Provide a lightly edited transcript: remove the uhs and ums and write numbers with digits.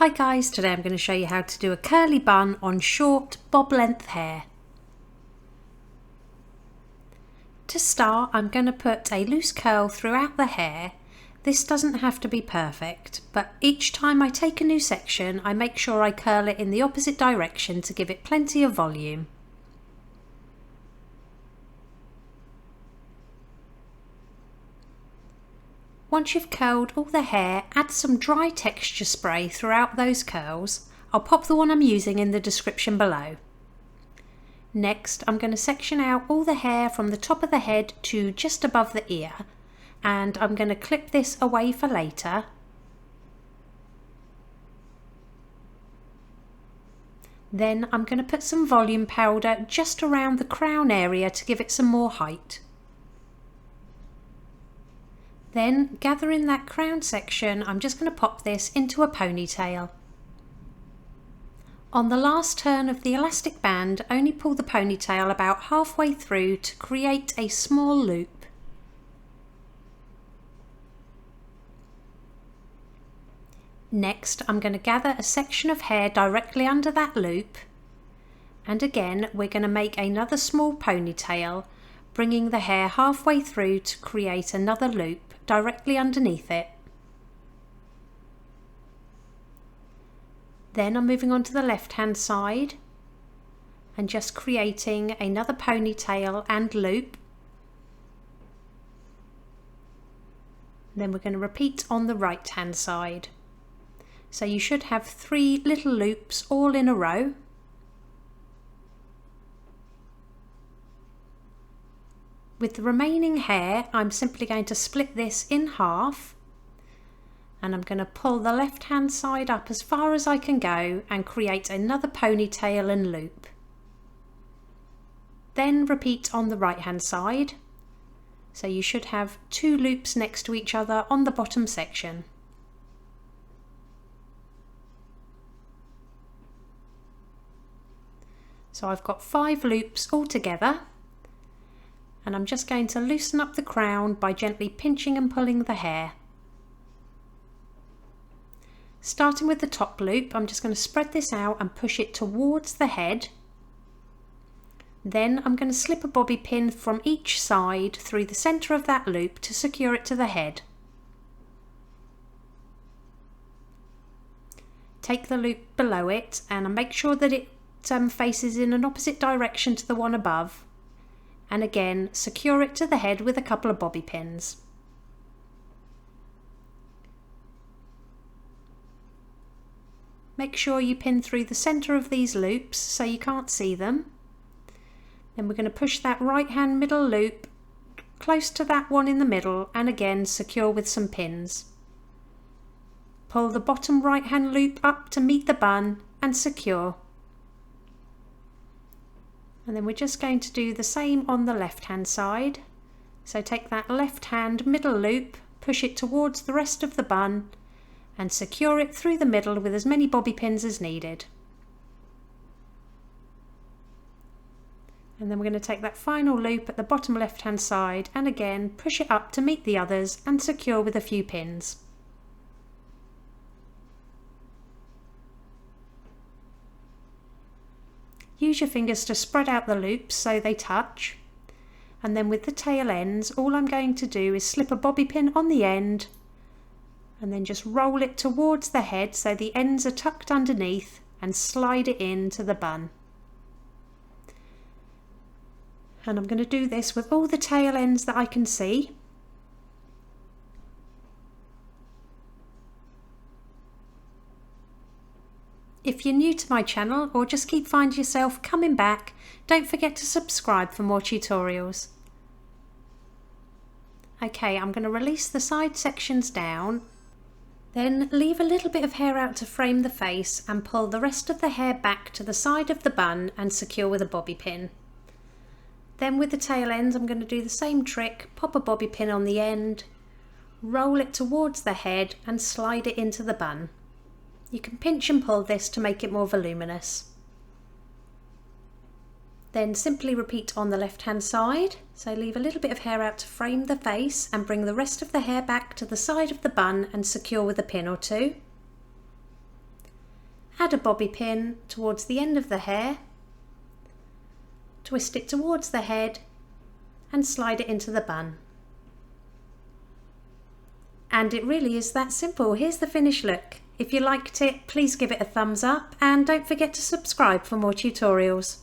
Hi guys, today I'm going to show you how to do a curly bun on short bob length hair. To start, I'm going to put a loose curl throughout the hair. This doesn't have to be perfect, but each time I take a new section I make sure I curl it in the opposite direction to give it plenty of volume. Once you've curled all the hair, add some dry texture spray throughout those curls. I'll pop the one I'm using in the description below. Next, I'm going to section out all the hair from the top of the head to just above the ear, and I'm going to clip this away for later. Then I'm going to put some volume powder just around the crown area to give it some more height. Then, gathering that crown section, I'm just going to pop this into a ponytail. On the last turn of the elastic band, only pull the ponytail about halfway through to create a small loop. Next, I'm going to gather a section of hair directly under that loop, and again we're going to make another small ponytail, bringing the hair halfway through to create another loop directly underneath it. Then I'm moving on to the left hand side and just creating another ponytail and loop. Then we're going to repeat on the right hand side. So you should have 3 little loops all in a row. With the remaining hair, I'm simply going to split this in half, and I'm going to pull the left hand side up as far as I can go and create another ponytail and loop. Then repeat on the right hand side, so you should have 2 loops next to each other on the bottom section. So I've got 5 loops all together. And I'm just going to loosen up the crown by gently pinching and pulling the hair. Starting with the top loop, I'm just going to spread this out and push it towards the head. Then I'm going to slip a bobby pin from each side through the centre of that loop to secure it to the head. Take the loop below it and make sure that it faces in an opposite direction to the one above. And again, secure it to the head with a couple of bobby pins. Make sure you pin through the centre of these loops so you can't see them. Then we're going to push that right hand middle loop close to that one in the middle and again secure with some pins. Pull the bottom right hand loop up to meet the bun and secure. And then we're just going to do the same on the left hand side. So take that left hand middle loop, push it towards the rest of the bun and secure it through the middle with as many bobby pins as needed. And then we're going to take that final loop at the bottom left hand side and again push it up to meet the others and secure with a few pins. Use your fingers to spread out the loops so they touch, and then with the tail ends all I'm going to do is slip a bobby pin on the end and then just roll it towards the head so the ends are tucked underneath and slide it into the bun. And I'm going to do this with all the tail ends that I can see. If you're new to my channel or just keep finding yourself coming back, don't forget to subscribe for more tutorials. Okay, I'm going to release the side sections down, then leave a little bit of hair out to frame the face and pull the rest of the hair back to the side of the bun and secure with a bobby pin. Then with the tail ends I'm going to do the same trick, pop a bobby pin on the end, roll it towards the head and slide it into the bun. You can pinch and pull this to make it more voluminous. Then simply repeat on the left hand side, so leave a little bit of hair out to frame the face and bring the rest of the hair back to the side of the bun and secure with a pin or two. Add a bobby pin towards the end of the hair, twist it towards the head and slide it into the bun. And it really is that simple. Here's the finished look. If you liked it, please give it a thumbs up and don't forget to subscribe for more tutorials.